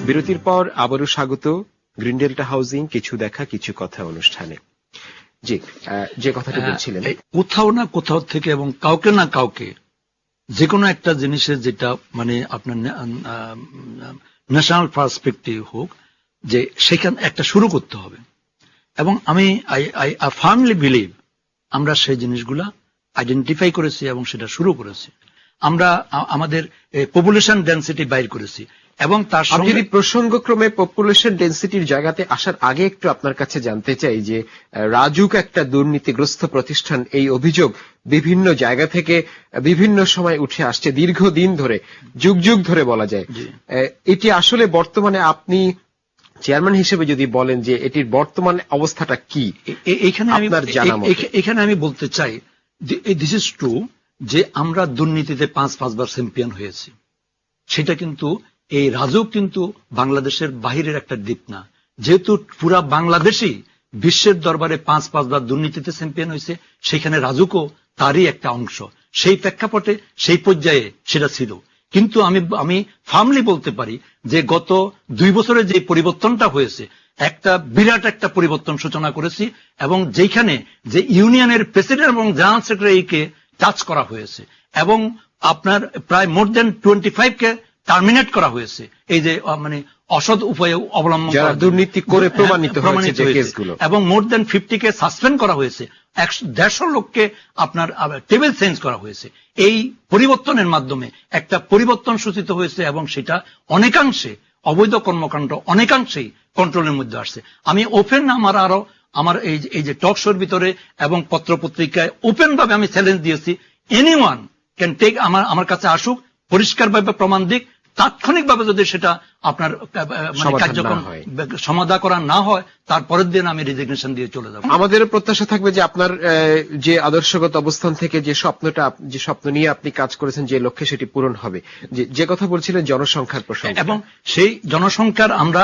বিরতির পর আবারও স্বাগত গ্রিন ডেল্টা হাউজিং কিছু দেখা কিছু কথা অনুষ্ঠানে। জি, যে কথাটা বলছিলেন, কোথাও না কোথাও থেকে এবং কাউকে না কাউকে যে কোনো একটা জিনিসের যেটা মানে আপনার ন্যাশনাল পার্সপেক্টিভ হোক, যে সেখানে একটা শুরু করতে হবে। এবং আমি আই ফার্মলি বিলিভ আমরা সেই জিনিসগুলা আইডেন্টিফাই করেছি এবং সেটা শুরু করেছি। আমরা আমাদের পপুলেশন ডেন্সিটি বাইর করেছি এবং তার সঙ্গে যদি প্রসঙ্গক্রমে পপুলেশন ডেন্সিটির জায়গাতে আসার আগে একটু আপনার কাছে জানতে চাই যে রাজুক একটা দুর্নীতিগ্রস্ত প্রতিষ্ঠান, এই অভিযোগ বিভিন্ন জায়গা থেকে বিভিন্ন সময় উঠে আসছে দীর্ঘদিন ধরে, যুগ যুগ ধরে বলা যায়। এটি আসলে বর্তমানে আপনি চেয়ারম্যান হিসেবে যদি বলেন যে এটির বর্তমান অবস্থাটা কি, এখানে আমি বলতে চাই দিস ইজ ট্রু যে আমরা দুর্নীতিতে 5-5 বার চ্যাম্পিয়ন হয়েছি। সেটা কিন্তু এই রাজুক কিন্তু বাংলাদেশের বাহিরের একটা দ্বীপ না, যেহেতু পুরা বাংলাদেশই বিশ্বের দরবারে 5-5 বার দুর্নীতিতে চ্যাম্পিয়ন হয়েছে, সেখানে রাজুকও তারই একটা অংশ। সেই প্রেক্ষাপটে সেই পর্যায়ে সেটা ছিল। কিন্তু আমি ফার্মলি বলতে পারি যে গত 2 বছরে যে পরিবর্তনটা হয়েছে, একটা বিরাট একটা পরিবর্তন সূচনা করেছি। এবং যেখানে যে ইউনিয়নের প্রেসিডেন্ট এবং জেনারেল সেক্রেটারিকে টাচ করা হয়েছে এবং আপনার প্রায় মোর দেন 25কে টার্মিনেট করা হয়েছে, এই যে মানে অসৎ উপায়ে অবলম্বন করা, দুর্নীতি করে প্রমাণিত হয়েছে, এবং মোর দেন 50কে সাসপেন্ড করা হয়েছে, 150 লোককে আপনার টেবিল চেঞ্জ করা হয়েছে। এই পরিবর্তনের মাধ্যমে একটা পরিবর্তন সূচিত হয়েছে এবং সেটা অনেকাংশে অবৈধ কর্মকাণ্ড অনেকাংশেই কন্ট্রোলের মধ্যে আসছে। আমি ওপেন আমার এই যে টক শোর ভিতরে এবং পত্রপত্রিকায় ওপেন ভাবে আমি চ্যালেঞ্জ দিয়েছি, এনিওয়ান ক্যান টেক, আমার কাছে আসুক, পরিষ্কারভাবে প্রমাণ দিক, তাৎক্ষণিকভাবে যদি সেটা আপনার কার্যক্রম সমাধান করা না হয়, তারপরের দিন আমি রেজিগনেশন দিয়ে চলে যাব। আমাদেরও প্রত্যাশা থাকবে যে আপনার যে আদর্শগত অবস্থান থেকে যে স্বপ্ন নিয়ে আপনি কাজ করেছেন, যে লক্ষ্যে সেটি পূরণ হবে। যে কথা বলছিলেন জনসংখ্যার প্রসঙ্গ, এবং সেই জনসংখ্যার আমরা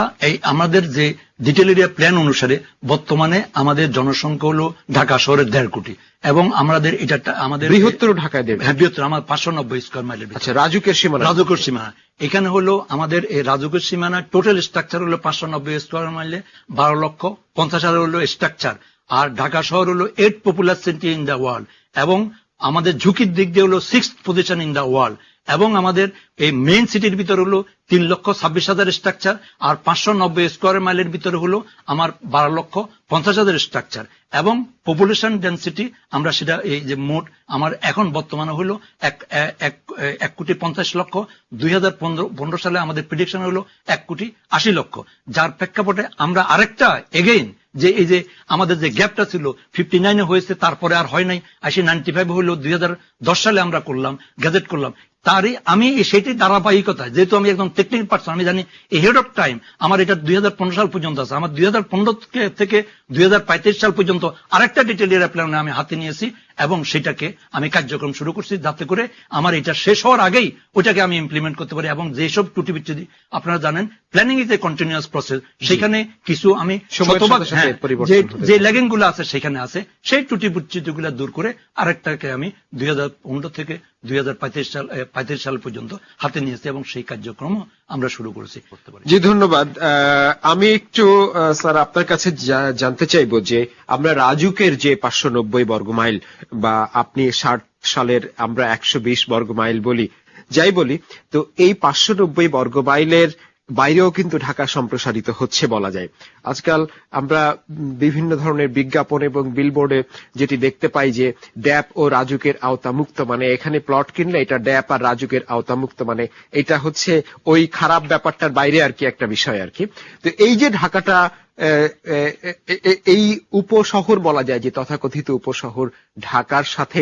আমাদের যে ডিটেল এরিয়া প্ল্যান অনুসারে বর্তমানে আমাদের জনসংখ্যা হলো ঢাকা শহরের 1.5 কোটি, এবং আমাদের এটা আমাদের বৃহত্তর ঢাকায় বৃহত্তর আমার 590 স্কয়ার মাইলের। আচ্ছা, রাজুকের সীমানা এখানে হলো আমাদের এই রাজুকের সীমানা টোটাল স্ট্রাকচার হলো 590 স্কয়ার মাইলে 12,50,000 হলো স্ট্রাকচার। আর ঢাকা শহর হলো 8th popular city in the world, এবং আমাদের ঝুঁকির দিক দিয়ে হলো 6th position in the world, এবং আমাদের এই মেইন সিটির ভিতরে হলো 3,26,000 স্ট্রাকচার, আর 590 স্কয়ার মাইলের ভিতরে হলো আমার 12,50,000 স্ট্রাকচার। এবং পপুলেশন ডেন্সিটি আমরা সেটা এই যে মোট আমার এখন বর্তমানে হলো 1,50,00,000। 2015 সালে আমাদের প্রেডিকশন হলো 1,80,00,000, যার প্রেক্ষাপটে আমরা আরেকটা এগেইন যে এই যে আমাদের যে গ্যাপটা ছিল 59-এ হয়েছে, তারপরে আর হয় নাই, 95 হলো 2010 সালে আমরা করলাম, গ্যাজেট করলাম। তারই আমি সেটি ধারাবাহিকতা, যেহেতু আমি একদম টেকনিক্যাল পার্সন, আমি জানি হেড অফ টাইম আমার এটা 2015 সাল পর্যন্ত আছে। আমার 2015 থেকে 2035 সাল পর্যন্ত আরেকটা ডিটেল এরিয়া প্ল্যান আমি হাতে নিয়েছি, এবং সেটাকে আমি কার্যক্রম শুরু করছি যাতে করে আমার এটা শেষ হওয়ার আগেই ওটাকে আমি ইমপ্লিমেন্ট করতে পারি। এবং যেসব ত্রুটি বিচ্ছুতি আপনারা জানেন, planning is a continuous process, সেখানে কিছু আমি যে ল্যাগিং গুলো আছে সেখানে আছে, সেই ত্রুটি বিচ্ছুতি গুলা দূর করে আরেকটাকে আমি 2015 থেকে 2035 সাল পর্যন্ত হাতে নিয়েছি, এবং সেই কার্যক্রম আমরা শুরু করেছি করতে পারি। জি, ধন্যবাদ। আমি একটু স্যার আপনার কাছে জানতে চাইবো যে আমরা রাজুকের যে 590 বর্গ মাইল, বা আপনি 60 সালের আমরা 120 বর্গ মাইল বলি, যাই বলি, তো এই 590 বর্গ মাইলের বাইরেও কিন্তু ঢাকা সম্প্রসারিত হচ্ছে বলা যায়। আজকাল আমরা বিভিন্ন ধরনের বিজ্ঞাপন এবং বিলবোর্ডে যেটি দেখতে পাই যে ড্যাপ ও রাজুকের আওতামুক্ত, মানে এখানে প্লট কিনলে এটা ড্যাপ আর রাজুকের আওতামুক্ত, মানে এটা হচ্ছে ওই খারাপ ব্যাপারটার বাইরে আর কি একটা বিষয় আর কি। তো এই যে ঢাকাটা এই উপশহর বলা যায়, যে তথাকথিত উপশহর ঢাকার সাথে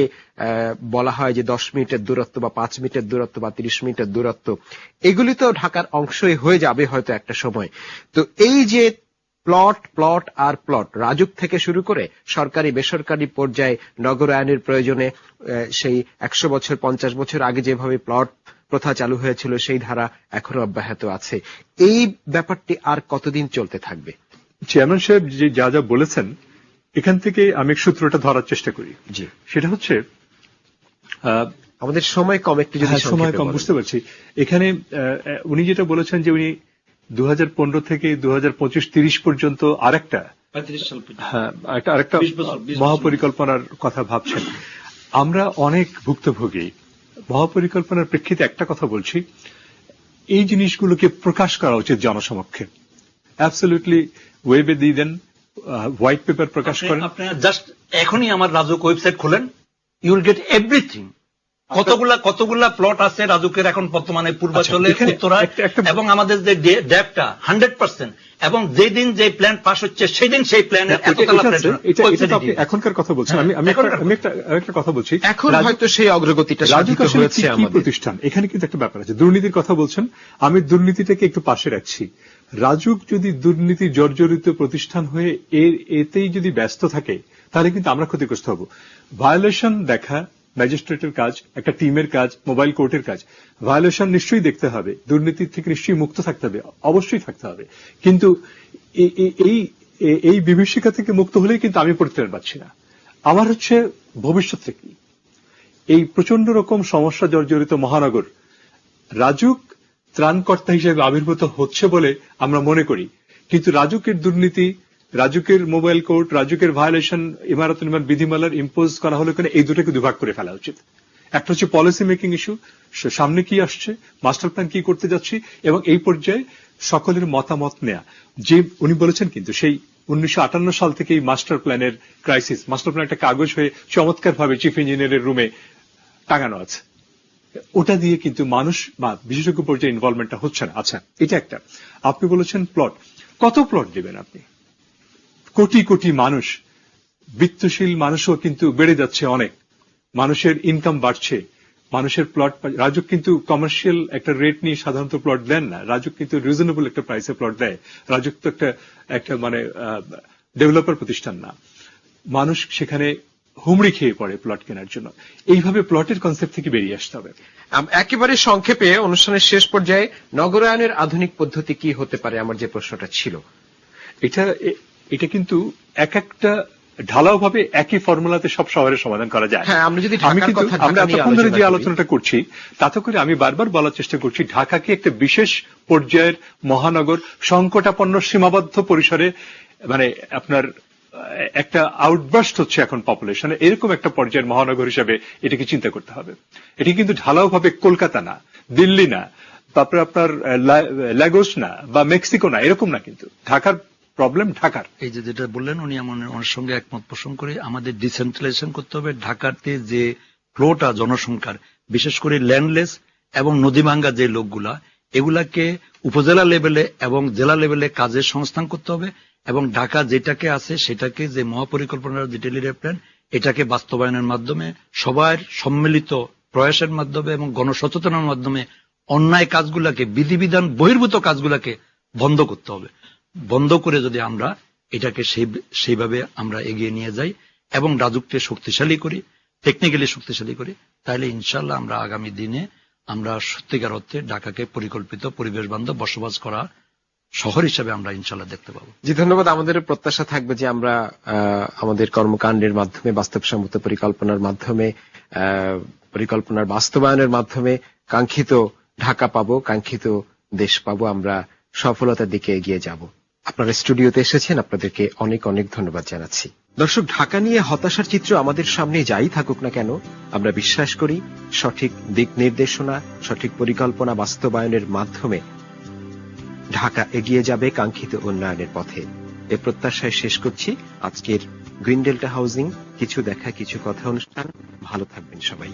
বলা হয় যে 10 মিনিটের দূরত্ব বা 5 মিনিটের দূরত্ব বা 30 মিনিটের দূরত্ব, এগুলি তো ঢাকার অংশই হয়ে যাবে হয়তো একটা সময়। তো এই যে প্লট আর প্লট, রাজুক থেকে শুরু করে সরকারি বেসরকারি পর্যায়ে নগরায়নের প্রয়োজনে সেই 100 বছর 50 বছর আগে যেভাবে প্লট প্রথা চালু হয়েছিল সেই ধারা এখনো অব্যাহত আছে। এই ব্যাপারটি আর কতদিন চলতে থাকবে? চেয়ারম্যান সাহেব যে যা বলেছেন, এখান থেকে আমি সূত্রটা ধরার চেষ্টা করি। জি, সেটা হচ্ছে আমাদের সময় কম, একটু যদি সময় কম, বুঝতে পারছি। এখানে উনি যেটা বলেছেন যে উনি 2015 থেকে 2025-30 পর্যন্ত আরেকটা 35 সাল পর্যন্ত। হ্যাঁ আরেকটা 20 বছর। মহাপরিকল্পনার কথা ভাবছেন। আমরা অনেক ভুক্তভোগী। মহাপরিকল্পনার প্রেক্ষিতে একটা কথা বলছি, এই জিনিসগুলোকে প্রকাশ করা উচিত জনসমক্ষে। অ্যাবসলিউটলি ওয়েবে দিয়ে দেন, হোয়াইট পেপার প্রকাশ করেন। আপনি জাস্ট এখনই আমার রাজুক ওয়েবসাইট খোলেন, ইউ উইল গেট এভরিথিং। কতগুলা প্লট আছে রাজুকের এখন বর্তমানে পূর্বাঞ্চলে, এখানে উত্তরায়, এবং আমাদের যে ডেপটা 100%, এবং যেদিন যে প্ল্যান পাস হচ্ছে সেদিন সেই প্ল্যানের এখনকার কথা বলছেন। আমি একটা কথা বলছি, এখন হয়তো সেই অগ্রগতিটা সাধিত হয়েছে কি আমাদের। প্রতিষ্ঠান, এখানে কিন্তু একটা ব্যাপার আছে। দুর্নীতির কথা বলছেন, আমি দুর্নীতিটাকে একটু পাশে রাখছি। রাজুক যদি দুর্নীতি জর্জরিত প্রতিষ্ঠান হয়ে এতেই যদি ব্যস্ত থাকে, তাহলে কিন্তু আমরা ক্ষতিগ্রস্ত হব। ভায়োলেশন দেখা ম্যাজিস্ট্রেটের কাজ, একটা টিমের কাজ, মোবাইল কোর্টের কাজ। ভায়োলেশন নিশ্চয়ই দেখতে হবে, দুর্নীতি থেকে নিশ্চয়ই মুক্ত থাকতে হবে, অবশ্যই থাকতে হবে। কিন্তু এই বিভীষিকা থেকে মুক্ত হলেই কিন্তু আমি পরিত্রাণ পাচ্ছি না। আমার হচ্ছে ভবিষ্যৎ কি, এই প্রচন্ড রকম সমস্যা জর্জরিত মহানগর রাজুক ত্রাণকর্তা হিসেবে আবির্ভূত হচ্ছে বলে আমরা মনে করি। কিন্তু রাজুকের দুর্নীতি, রাজুকের মোবাইল কোর্ট, রাজুকের ভায়োলেশন, ইমারত নির্মাণ বিধিমালার ইম্পোজ করা হলে কেন, এই দুটোকে দুভাগ করে ফেলা উচিত। একটা হচ্ছে পলিসি মেকিং ইস্যু, সামনে কি আসছে, মাস্টার প্ল্যান কি করতে যাচ্ছি, এবং এই পর্যায়ে সকলের মতামত নেয়া। যে উনি বলেছেন কিন্তু সেই 1958 সাল থেকে এই মাস্টার প্ল্যানের ক্রাইসিস, মাস্টার প্ল্যান একটা কাগজ হয়ে চমৎকার ভাবে চিফ ইঞ্জিনিয়ারের রুমে টাঙানো আছে, ওটা দিয়ে কিন্তু মানুষ বা বিশেষজ্ঞ পর্যায়ে ইনভলভমেন্টটা হচ্ছে না। আচ্ছা, এটা একটা। আপনি বলেছেন প্লট, কত প্লট দেবেন আপনি? কোটি কোটি মানুষ, বিত্তশীল মানুষও কিন্তু বেড়ে যাচ্ছে অনেক, মানুষের ইনকাম বাড়ছে, মানুষের প্লট। রাজুক কিন্তু কমার্শিয়াল একটা রেট নিয়ে সাধারণত প্লট দেন না, রাজুক কিন্তু রিজনেবল একটা প্রাইসে প্লট দেয়। রাজুক তো একটা মানে ডেভেলপার প্রতিষ্ঠান না। মানুষ সেখানে হুমড়ি খেয়ে পড়ে প্লট কেনার জন্য। এইভাবে প্লটের কনসেপ্ট থেকে বেরিয়ে আসতে হবে। একেবারে সংক্ষেপে অনুষ্ঠানের শেষ পর্যায়ে নগরায়নের আধুনিক পদ্ধতি কি হতে পারে, আমার যে প্রশ্নটা ছিল। এটা কিন্তু এক একটা ঢালাও ভাবে একই ফর্মুলাতে সব শহরের সমাধান করা যায়। হ্যাঁ, আমরা যদি আমরা এতক্ষণ ধরে যে আলোচনাটা করছি, তাতে করে আমি বারবার বলার চেষ্টা করছি, ঢাকাকে একটা বিশেষ পর্যায়ের মহানগর, সংকটাপন্ন সীমাবদ্ধ পরিসরে, মানে আপনার একটা আউটবার্স্ট হচ্ছে এখন পপুলেশনে, এরকম একটা পর্যায়ের মহানগর হিসেবে এটাকে চিন্তা করতে হবে। এটি কিন্তু ঢালাও ভাবে কলকাতা না, দিল্লি না, তারপরে আপনার লাগোস না, বা মেক্সিকো না, এরকম না। কিন্তু ঢাকার প্রবলেম ঢাকার। এই যে যেটা বললেন, উনি আমার সঙ্গে একমত পোষণ করে, আমাদের ডিসেন্ট্রালাইজেশন করতে হবে। ঢাকাতে যে ফ্লোটা জনসংখ্যার, বিশেষ করে ল্যান্ডলেস এবং নদীভাঙ্গা যে লোকগুলা, এগুলাকে উপজেলা লেভেলে এবং জেলা লেভেলে কাজের সংস্থান করতে হবে। এবং ঢাকা যেটাকে আছে সেটাকে, যে মহাপরিকল্পনার যে ডেলিভারি প্ল্যান, এটাকে বাস্তবায়নের মাধ্যমে, সবার সম্মিলিত প্রয়াসের মাধ্যমে এবং গণসচেতনার মাধ্যমে অন্যায় কাজগুলাকে, বিধিবিধান বহির্ভূত কাজগুলাকে বন্ধ করতে হবে। বন্ধ করে যদি আমরা এটাকে সেইভাবে আমরা এগিয়ে নিয়ে যাই এবং রাজুককে শক্তিশালী করি, টেকনিক্যালি শক্তিশালী করি, তাহলে ইনশাল্লাহ আমরা আগামী দিনে আমরা সত্যিকার অর্থে ঢাকাকে পরিকল্পিত, পরিবেশ বান্ধব, বসবাস করা শহর হিসেবে আমরা ইনশাল্লাহ দেখতে পাবো। জি, ধন্যবাদ। আমাদের প্রত্যাশা থাকবে যে আমরা আমাদের কর্মকাণ্ডের মাধ্যমে, বাস্তবসম্মত পরিকল্পনার মাধ্যমে, পরিকল্পনার বাস্তবায়নের মাধ্যমে কাঙ্ক্ষিত ঢাকা পাবো, কাঙ্ক্ষিত দেশ পাবো, আমরা সফলতার দিকে এগিয়ে যাব। আপনারা স্টুডিওতে এসেছেন, আপনাদেরকে অনেক অনেক ধন্যবাদ জানাচ্ছি। দর্শক, ঢাকা নিয়ে হতাশার চিত্র আমাদের সামনে যাই থাকুক না কেন, আমরা বিশ্বাস করি সঠিক দিক নির্দেশনা, সঠিক পরিকল্পনা বাস্তবায়নের মাধ্যমে ঢাকা এগিয়ে যাবে কাঙ্ক্ষিত উন্নয়নের পথে। এ প্রত্যাশায় শেষ করছি আজকের গ্রিন ডেল্টা হাউজিং কিছু দেখা কিছু কথা অনুষ্ঠান। ভালো থাকবেন সবাই।